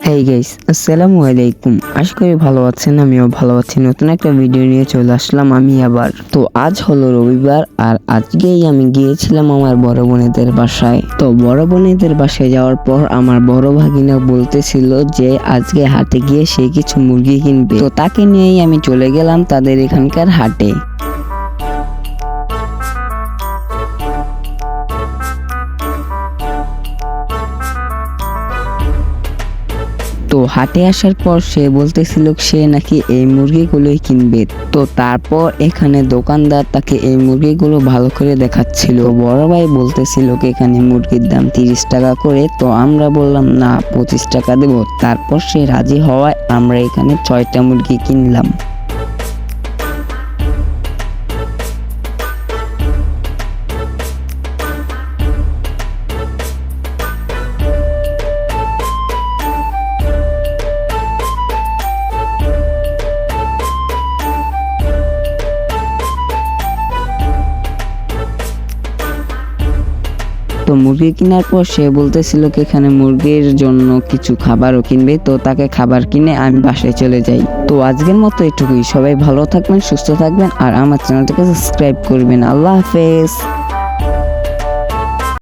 Hey guys, আসসালামু আলাইকুম। আশা করি ভালো আছেন, আমিও ভালো আছি। নতুন একটা ভিডিও নিয়ে চলে আসলাম আমি আবার। তো আজ হলো রবিবার, আর আজকেই আমি গিয়েছিলাম আমার বড় বোনেদের বাসায়। তো বড় বোনেদের বাসায় যাওয়ার পর আমার বড় ভাগিনা বলতেছিল যে আজকে হাটে গিয়ে সে কিছু মুরগি কিনবে। তো তাকে নিয়েই আমি চলে গেলাম তাদের এখানকার হাটে। তো হাটে আসার পর সে বলতেছিল সে নাকি এই মুরগিগুলোই কিনবে। তো তারপর এখানে দোকানদার তাকে এই মুরগিগুলো ভালো করে দেখাচ্ছিল। বড় ভাই বলতেছিল এখানে মুরগির দাম 30 টাকা করে। তো আমরা বললাম না, 25 টাকা দেব। তারপর সে রাজি হওয়ায় আমরা এখানে 6টা মুরগি কিনলাম। তো মুরগি কেনার পর সে বলতেছিল এখানে মুরগির জন্য কিছু খাবারও কিনবে। তো তাকে খাবার কিনে আমি বাসায় চলে যাই। তো আজকের মতো এটুকুই। সবাই ভালো থাকবেন, সুস্থ থাকবেন, আর আমার চ্যানেলটাকে সাবস্ক্রাইব করবেন। আল্লাহ হাফেজ।